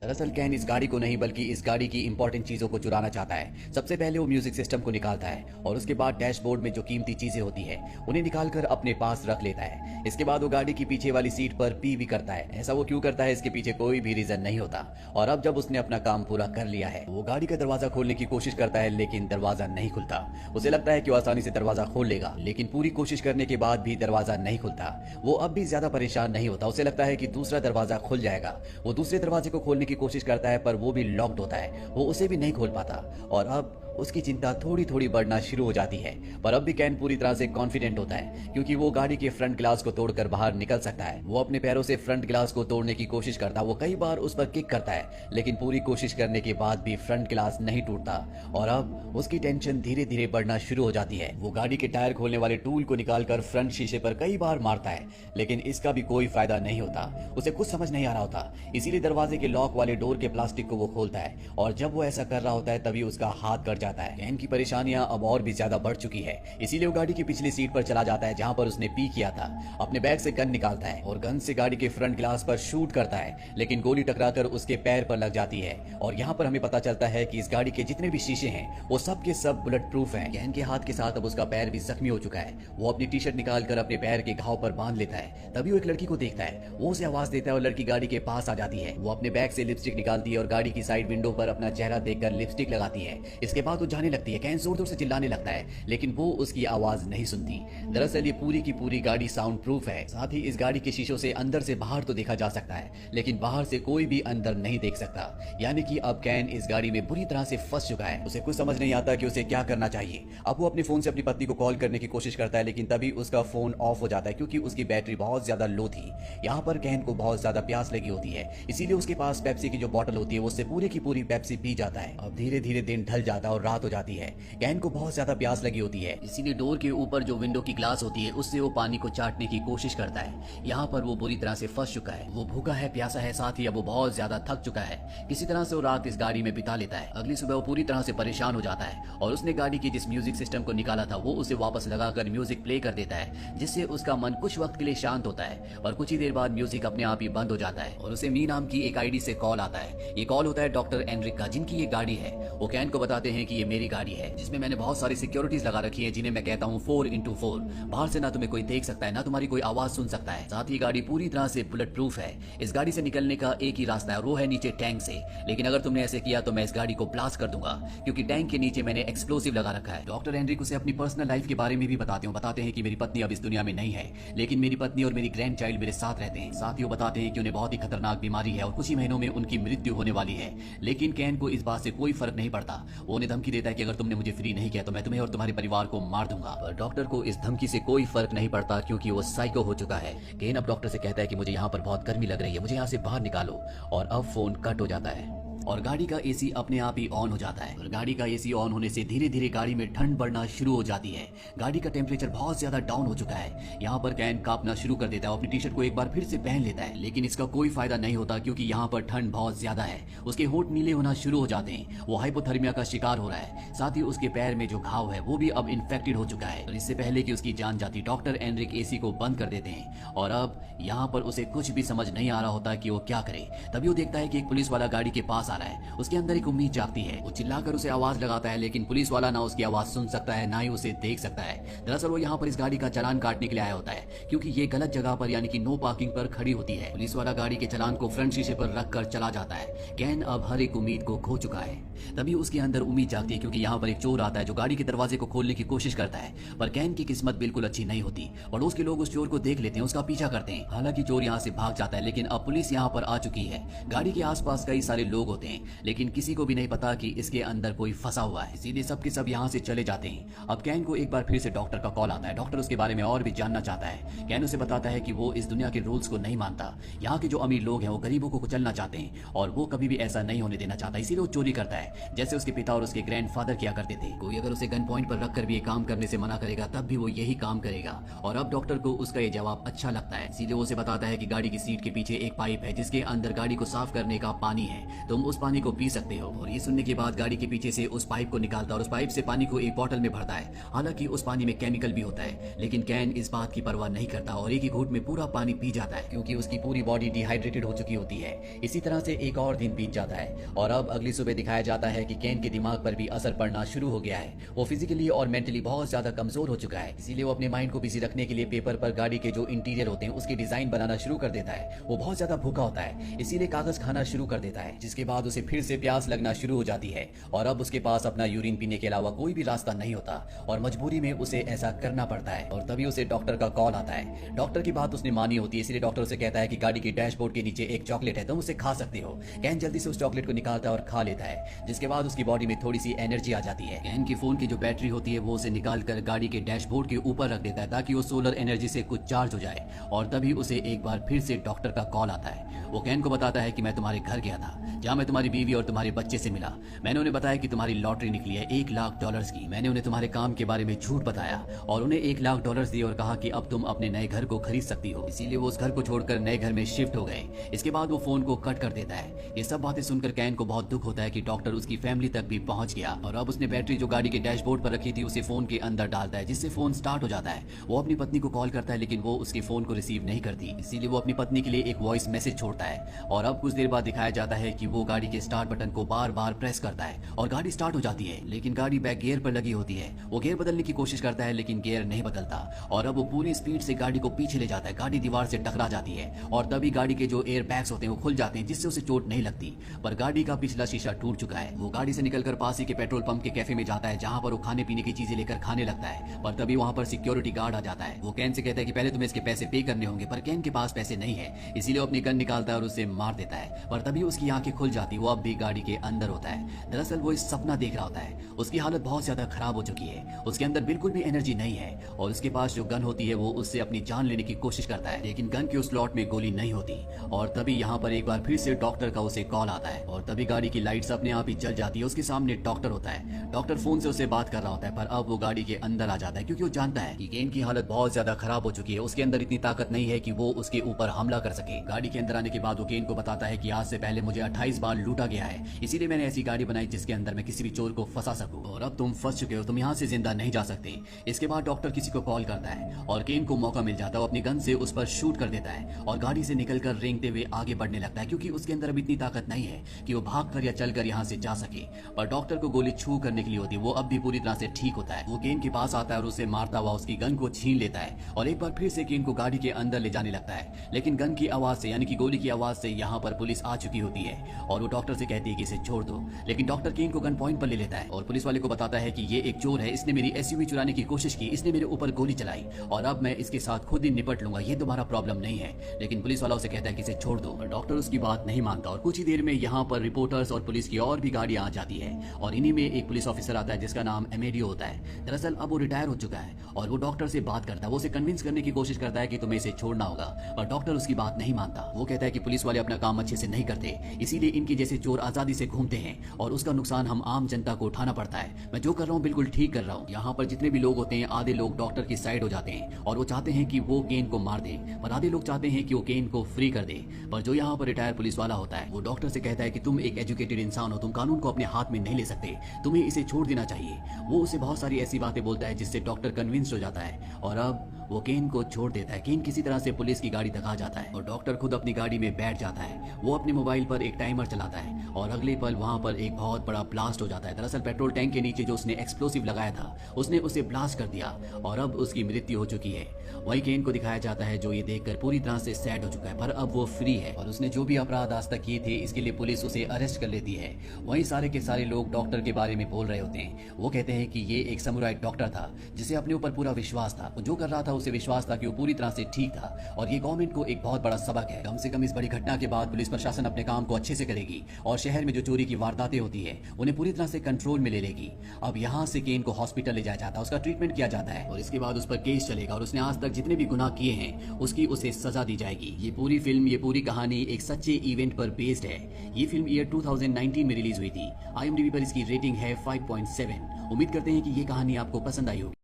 दरअसल कैन इस गाड़ी को नहीं बल्कि इस गाड़ी की इंपॉर्टेंट चीजों को चुराना चाहता है। सबसे पहले वो म्यूजिक सिस्टम को निकालता है और उसके बाद डैशबोर्ड में जो कीमती चीजें होती है उन्हें निकालकर अपने पास रख लेता है। इसके बाद वो गाड़ी की पीछे वाली सीट पर पी भी करता है। ऐसा वो क्यों करता है इसके पीछे कोई भी रीजन नहीं होता। और अब जब उसने अपना काम पूरा कर लिया है वो गाड़ी का दरवाजा खोलने की कोशिश करता है लेकिन दरवाजा नहीं खुलता। उसे लगता है कि वो आसानी से दरवाजा खोल लेगा लेकिन पूरी कोशिश करने के बाद भी दरवाजा नहीं खुलता। वो अब भी ज्यादा परेशान नहीं होता। उसे लगता है कि दूसरा दरवाजा खुल जाएगा। वो दूसरे दरवाजे को खोलने की कोशिश करता है पर वो भी लॉक्ड होता है। वो उसे भी नहीं खोल पाता और अब उसकी चिंता थोड़ी थोड़ी बढ़ना शुरू हो जाती है। पर अब भी कैन पूरी तरह से कॉन्फिडेंट होता है क्योंकि वो गाड़ी के फ्रंट ग्लास को तोड़कर बाहर निकल सकता है। वो अपने पैरों से फ्रंट ग्लास को तोड़ने की कोशिश करता है। वो कई बार उस पर किक करता है लेकिन पूरी कोशिश करने के बाद भी फ्रंट ग्लास नहीं टूटता और अब उसकी टेंशन धीरे धीरे बढ़ना शुरू हो जाती है। वो गाड़ी के टायर खोलने वाले टूल को निकालकर फ्रंट शीशे पर कई बार मारता है लेकिन इसका भी कोई फायदा नहीं होता। उसे कुछ समझ नहीं आ रहा होता, इसीलिए दरवाजे के लॉक वाले डोर के प्लास्टिक को वो खोलता है और जब वो ऐसा कर रहा होता है तभी उसका हाथ कट जाता है। कैन की परेशानियां अब और भी ज्यादा बढ़ चुकी है, इसीलिए वो गाड़ी की पिछली सीट पर चला जाता है जहां पर उसने पी किया था। अपने बैग से गन निकालता है और गन से गाड़ी के फ्रंट ग्लास पर शूट करता है लेकिन गोली टकराकर उसके पैर पर लग जाती है। और यहाँ पर हमें पता चलता है कि इस गाड़ी के जितने भी शीशे हैं वो सब के सब बुलेट प्रूफ हैं। कैन के हाथ के साथ अब उसका पैर भी जख्मी हो चुका है। वो अपनी टी शर्ट निकालकर अपने पैर के घाव पर बांध लेता है। तभी वो एक लड़की को देखता है। वो उसे आवाज देता है और लड़की गाड़ी के पास आ जाती है। वो अपने बैग से लिपस्टिक निकालती है और गाड़ी की साइड विंडो पर अपना चेहरा देखकर लिपस्टिक लगाती है। इसके बाद वो जाने लगती है। कैन जोर जोर से चिल्लाने लगता है लेकिन वो उसकी आवाज नहीं सुनती। दरअसल ये पूरी की पूरी गाड़ी साउंड प्रूफ है। साथ ही इस गाड़ी के शीशों से अंदर से बाहर तो देखा जा सकता है लेकिन बाहर से कोई भी अंदर नहीं देख सकता। यानी कि अब कैन इस गाड़ी में बुरी तरह से फंस चुका है। उसे कुछ समझ नहीं आता कि उसे क्या करना चाहिए। अब वो अपने फोन से अपनी पत्नी को कॉल करने की कोशिश करता है लेकिन तभी उसका फोन ऑफ हो जाता है क्योंकि उसकी बैटरी बहुत ज्यादा लो थी। यहाँ पर कैन को बहुत ज्यादा प्यास लगी होती है, इसीलिए उसके पास पेप्सी की जो बोतल होती है उससे पूरी की पूरी पेप्सी पी जाता है। अब धीरे धीरे दिन ढल जाता है और रात हो जाती है। कैन को बहुत ज्यादा प्यास लगी होती है, इसीलिए डोर के ऊपर जो विंडो की ग्लास होती है उससे वो पानी को चाटने की कोशिश करता है। यहाँ पर वो बुरी तरह से फंस चुका है। वो भूखा है, प्यासा है, साथ ही अब वो बहुत ज्यादा थक चुका है। किसी तरह से वो रात इस गाड़ी में बिता लेता है। अगली सुबह वो पूरी तरह से परेशान हो जाता है और उसने गाड़ी की जिस म्यूजिक सिस्टम को निकाला था वो उसे वापस लगाकर म्यूजिक प्ले कर देता है जिससे उसका मन कुछ वक्त के लिए शांत होता है। और कुछ ही देर बाद म्यूजिक अपने आप ही बंद हो जाता है और उसे मी नाम की एक आईडी से कॉल आता है। ये कॉल होता है डॉक्टर एनरिक का जिनकी ये गाड़ी है। वो कैन को बताते हैं कि ये मेरी गाड़ी है जिसमें मैंने बहुत सारी सिक्योरिटीज लगा रखी है जिन्हें मैं कहता हूँ 4x4। बाहर से ना तुम्हें कोई देख सकता है ना तुम्हारी कोई आवाज सुन सकता है। साथ ही गाड़ी पूरी तरह से बुलेट प्रूफ है। इस गाड़ी से निकलने का एक ही रास्ता है और वो है नीचे टैंक से। लेकिन अगर तुमने ऐसे किया तो मैं इस गाड़ी को ब्लास्ट कर दूंगा क्योंकि टैंक के नीचे मैंने एक्सप्लोसिव लगा रखा है। डॉक्टर एनरिक उसे अपनी पर्सनल लाइफ के बारे में भी बताते हैं कि मेरी पत्नी अब इस दुनिया में नहीं है लेकिन मेरी पत्नी और मेरी ग्रैंड चाइल्ड मेरे साथ रहते हैं। साथ ही वो बताते हैं कि उन्हें बहुत ही खतरनाक बीमारी है और कुछ ही महीनों में उनकी मृत्यु होने वाली है। लेकिन कैन को इस बात से कोई फर्क नहीं पड़ता। वो उन्हें धमकी देता है कि अगर तुमने मुझे फ्री नहीं किया तो मैं तुम्हें और तुम्हारे परिवार को मार दूंगा। पर डॉक्टर को इस धमकी से कोई फर्क नहीं पड़ता क्योंकि वो साइको हो चुका है। केन अब डॉक्टर से कहता है कि मुझे यहाँ पर बहुत गर्मी लग रही है, मुझे यहाँ से बाहर निकालो। और अब फोन कट हो जाता है और गाड़ी का एसी अपने आप ही ऑन हो जाता है। और गाड़ी का एसी ऑन होने से धीरे धीरे गाड़ी में ठंड बढ़ना शुरू हो जाती है। गाड़ी का टेम्परेचर बहुत ज्यादा डाउन हो चुका है। यहाँ पर कैन कांपना शुरू कर देता है। अपनी टी शर्ट को एक बार फिर से पहन लेता है लेकिन इसका कोई फायदा नहीं होता क्योंकि यहाँ पर ठंड बहुत ज्यादा है। उसके होंठ नीले होना शुरू हो जाते हैं। वो हाइपोथर्मिया का शिकार हो रहा है। साथ ही उसके पैर में जो घाव है वो भी अब इन्फेक्टेड हो चुका है। और इससे पहले कि उसकी जान जाती डॉक्टर एनरिक एसी को बंद कर देते हैं और अब यहाँ पर उसे कुछ भी समझ नहीं आ रहा होता कि वो क्या करे। तभी वो देखता है कि एक पुलिस वाला गाड़ी के पास आ रहा है। उसके अंदर एक उम्मीद जागती है। वो चिल्लाकर उसे आवाज लगाता है लेकिन पुलिस वाला ना उसकी आवाज सुन सकता है ना ही उसे देख सकता है। दरअसल वो यहाँ पर इस गाड़ी का चालान काटने के लिए आया होता है क्योंकि ये गलत जगह पर यानी कि नो पार्किंग पर खड़ी होती है। पुलिस वाला गाड़ी के चालान को फ्रंट शीशे पर रख कर चला जाता है। कैन अब हर एक उम्मीद को खो चुका है। तभी उसके अंदर उम्मीद जागती है क्योंकि यहाँ पर एक चोर आता है जो गाड़ी के दरवाजे को खोलने की कोशिश करता है। पर कैन की किस्मत बिल्कुल अच्छी नहीं होती। पड़ोस के लोग उस चोर को देख लेते हैं, उसका पीछा करते हैं। हालांकि चोर यहाँ से भाग जाता है लेकिन अब पुलिस यहाँ पर आ चुकी है। गाड़ी के आसपास कई सारे लोग होते हैं लेकिन किसी को भी नहीं पता कि इसके अंदर कोई फंसा हुआ है, इसीलिए सब के सब यहाँ से चले जाते हैं। अब कैन को एक बार फिर से डॉक्टर का कॉल आता है। डॉक्टर उसके बारे में और भी जानना चाहता है। कैन उसे बताता है कि वो इस दुनिया के रूल्स को नहीं मानता। यहाँ के जो अमीर लोग हैं वो गरीबों को कुचलना चाहते हैं और वो कभी भी ऐसा नहीं होने देना चाहता, इसीलिए वो चोरी करता है जैसे उसके पिता और उसके ग्रैंडफादर किया करते थे। कोई अगर उसे गन पॉइंट पर रखकर भी ये काम करने से मना करेगा तब भी वो यही काम करेगा। और अब डॉक्टर को उसका ये जवाब अच्छा लगता है, इसीलिए वो उसे बताता है कि गाड़ी की सीट के पीछे एक पाइप है जिसके अंदर गाड़ी को साफ करने का पानी है। तुम उस पानी को पी सकते हो। और ये सुनने के बाद गाड़ी के पीछे से उस पाइप को निकालता है और उस पाइप से पानी को एक बॉटल में भरता है। हालांकि उस पानी में केमिकल भी होता है, लेकिन कैन इस बात की परवाह नहीं करता और एक ही घूंट में पूरा पानी पी जाता है, क्योंकि उसकी पूरी बॉडी डिहाइड्रेटेड हो चुकी होती है। इसी तरह से एक और दिन बीत जाता है और अब अगली सुबह दिखाया जाता है कि कैन के दिमाग पर भी असर पड़ना शुरू हो गया है। वो फिजिकली और मेंटली बहुत ज्यादा कमजोर हो चुका है, इसीलिए वो अपने माइंड को बिजी रखने के लिए पेपर पर गाड़ी के जो इंटीरियर होते हैं उसकी डिजाइन बनाना शुरू कर देता है। वो बहुत ज्यादा भूखा होता है, इसीलिए कागज खाना शुरू कर देता है, जिसके बाद उसे फिर से प्यास लगना शुरू हो जाती है और अब उसके पास अपना यूरिन पीने के अलावा कोई भी रास्ता नहीं होता और मजबूरी में उसे ऐसा करना पड़ता है। और तभी उसे डॉक्टर का कॉल आता है। डॉक्टर की बात उसने मानी होती है, इसलिए डॉक्टर उसे कहता है कि गाड़ी के डैशबोर्ड के नीचे एक चॉकलेट है, तुम उसे खा सकते हो। कैन जल्दी से उस चॉकलेट को निकालता है और खा लेता है, जिसके बाद उसकी बॉडी में थोड़ी सी एनर्जी आ जाती है। कैन की फोन की जो बैटरी होती है वो उसे निकाल कर गाड़ी के डैशबोर्ड के ऊपर रख देता है ताकि वो सोलर एनर्जी से कुछ चार्ज हो जाए। और तभी उसे एक बार फिर से डॉक्टर का कॉल आता है। वो कैन को बताता है कि मैं तुम्हारे घर गया था, जहाँ मैं तुम्हारी बीवी और तुम्हारे बच्चे से मिला। मैंने उन्हें बताया कि तुम्हारी लॉटरी निकली है $1,00,000 की। मैंने उन्हें तुम्हारे काम के बारे में झूठ बताया और उन्हें $1,00,000 दिए और कहा कि अब तुम अपने नए घर को खरीद सकती हो। इसीलिए वो उस घर को छोड़कर नए घर में शिफ्ट हो गए। इसके बाद वो फोन को कट कर देता है। ये सब बातें सुनकर कैन को बहुत दुख होता है कि डॉक्टर उसकी फैमिली तक भी पहुंच गया और अब उसने बैटरी जो गाड़ी के डैशबोर्ड पर रखी थी उसे फोन के अंदर डालता है, जिससे फोन स्टार्ट हो जाता है। वो अपनी पत्नी को कॉल करता है, लेकिन वो उसके फोन को रिसीव नहीं करती, इसीलिए वो अपनी पत्नी के लिए एक वॉइस मैसेज छोड़ता है। और अब कुछ देर बाद दिखाया जाता है कि वो गाड़ी के स्टार्ट बटन को बार बार प्रेस करता है और गाड़ी स्टार्ट हो जाती है, लेकिन गाड़ी बैक गियर पर लगी होती है। वो गियर बदलने की कोशिश करता है, लेकिन गियर नहीं बदलता और अब वो पूरी स्पीड से गाड़ी को पीछे ले जाता है। गाड़ी दीवार से टकरा जाती है और तभी गाड़ी के जो एयर बैग्स होते हैं वो खुल जाते हैं, जिससे उसे चोट नहीं लगती, पर गाड़ी का पिछला शीशा टूट चुका है। वो गाड़ी से निकलकर पास ही के पेट्रोल पंप के कैफे में जाता है, जहां पर वो खाने पीने की चीजें लेकर खाने लगता है। पर तभी वहां पर सिक्योरिटी गार्ड आ जाता है। वो कैन से कहता है कि पहले तुम्हें इसके पैसे पे करने होंगे, पर कैन के पास पैसे नहीं है, इसीलिए वो अपनी गन निकालता है और उसे मार देता है। पर तभी उसकी आंखें खुल जाती, वो अब भी गाड़ी के अंदर होता है। दरअसल वो इस सपना देख रहा होता है। उसकी हालत बहुत ज्यादा खराब हो चुकी है, उसके अंदर बिल्कुल भी एनर्जी नहीं है और उसके पास जो गन होती है वो उससे अपनी जान लेने की कोशिश करता है, लेकिन गन के उस स्लॉट में गोली नहीं होती। और तभी यहाँ पर एक बार फिर से डॉक्टर का उसे कॉल आता है और तभी गाड़ी की लाइट्स अपने आप ही जल जाती है। उसके सामने डॉक्टर होता है। डॉक्टर फोन से उसे बात कर रहा होता है, पर अब वो गाड़ी के अंदर आ जाता है, क्योंकि वो जानता है कि केन की हालत बहुत ज्यादा खराब हो चुकी है। उसके अंदर इतनी ताकत नहीं है कि वो उसके ऊपर हमला कर सके। गाड़ी के अंदर आने के बाद वो केन को बताता है कि आज से पहले मुझे 28 बार लूटा गया है, इसीलिए मैंने ऐसी गाड़ी बनाई जिसके अंदर मैं किसी भी चोर को फंसा सकूं, और अब तुम फंस चुके हो, तुम यहाँ से जिंदा नहीं जा सकते। इसके बाद डॉक्टर किसी को कॉल करता है और केन को मौका मिल जाता है। वो अपनी गन से उस पर शूट कर देता है और गाड़ी से निकलकर रेंगते हुए आगे बढ़ने लगता है, क्योंकि उसके अंदर अब इतनी ताकत नहीं है कि वो भागकर या चलकर यहाँ से जा सके। पर डॉक्टर को गोली छू करने के लिए होती है, वो अब भी पूरी तरह से ठीक होता है। वो केन के पास आता है और उसे मारता हुआ उसकी गन को छीन लेता है और एक बार फिर से केन को गाड़ी के अंदर ले जाने लगता है, लेकिन गन की आवाज से, यानी कि गोली की आवाज से यहाँ पर पुलिस आ चुकी होती है और वो डॉक्टर से कहती है कि इसे छोड़ दो, लेकिन डॉक्टर केन को गन पॉइंट पर ले लेता है और पुलिस वाले को बताता है कि ये एक चोर है, इसने मेरी एसयूवी चुराने की कोशिश की, इसने मेरे ऊपर गोली चलाई और अब मैं इसके साथ खुद ही निपट लूंगा, ये तुम्हारा प्रॉब्लम नहीं है। लेकिन पुलिस वाला उसे कहता है कि इसे छोड़ दो, और डॉक्टर उसकी बात नहीं मानता और कुछ ही देर में यहाँ पर रिपोर्टर्स और पुलिस की और भी गाड़ियां आ जाती है और इन्हीं में एक पुलिस ऑफिसर आता है जिसका नाम एमेडियो होता है। दरअसल अब वो रिटायर हो चुका है और वो डॉक्टर से बात करता है। वो उसे कन्विंस करने की कोशिश करता है कि तुम्हें इसे छोड़ना होगा, पर डॉक्टर उसकी बात नहीं मानता। वो कहता है कि पुलिस वाले अपना काम अच्छे से नहीं करते, इसीलिए इनके जैसे चोर आजादी से घूमते हैं और उसका नुकसान हम आम जनता को उठाना पड़ता है। मैं जो कर रहा हूँ बिल्कुल ठीक कर रहा हूँ। यहाँ पर जितने भी लोग होते हैं, आधे लोग डॉक्टर की साइड हो जाते हैं और वो चाहते हैं कि वो केन को मार दे, पर आधे लोग चाहते हैं कि वो केन को फ्री कर दे। पर जो यहाँ पर रिटायर पुलिस वाला होता है वो डॉक्टर से कहता है कि तुम एक एजुकेटेड इंसान हो, तुम कानून को अपने हाथ में नहीं ले सकते, तुम्हें इसे छोड़ देना चाहिए। वो उसे बहुत सारी ऐसी बातें बोलता है जिससे डॉक्टर कन्विंस हो जाता है और अब वो केन को छोड़ देता है। केन किसी तरह से पुलिस की गाड़ी तक आ जाता है और डॉक्टर खुद अपनी गाड़ी में बैठ जाता है। वो अपने मोबाइल पर एक टाइमर चलाता है और अगले पल वहां पर एक बहुत बड़ा ब्लास्ट हो जाता है। दरअसल पेट्रोल टैंक के नीचे जो उसने एक्सप्लोसिव लगाया था उसने उसे ब्लास्ट कर दिया और अब उसकी मृत्यु हो चुकी है। वही केन को दिखाया जाता है जो ये देखकर पूरी तरह से सैड हो चुका है, पर अब वो फ्री है और उसने जो भी अपराध आज तक किए थे इसके लिए पुलिस उसे अरेस्ट कर लेती है। वहीं सारे के सारे लोग डॉक्टर के बारे में बोल रहे होते हैं। वो कहते हैं कि ये एक समुराई डॉक्टर था जिसे अपने ऊपर पूरा विश्वास था, वो जो कर रहा था उसे विश्वास था कि वो पूरी तरह से ठीक था और ये गवर्नमेंट को एक बहुत बड़ा सबक है। कम से कम इस बड़ी घटना के बाद पुलिस प्रशासन अपने काम को अच्छे से करेगी और शहर में जो चोरी की वारदातें होती है उन्हें पूरी तरह से कंट्रोल में ले लेगी। अब यहाँ से केन को हॉस्पिटल ले जाया जाता है, उसका ट्रीटमेंट किया जाता है और इसके बाद उस पर केस चलेगा और उसने आज तक जितने भी गुनाह किए हैं उसकी उसे सजा दी जाएगी। ये पूरी फिल्म, ये पूरी कहानी एक सच्चे इवेंट पर बेस्ड है। ये फिल्म ईयर 2019 में रिलीज हुई थी। IMDb पर इसकी रेटिंग है 5.7। उम्मीद करते हैं कि ये कहानी आपको पसंद आई होगी।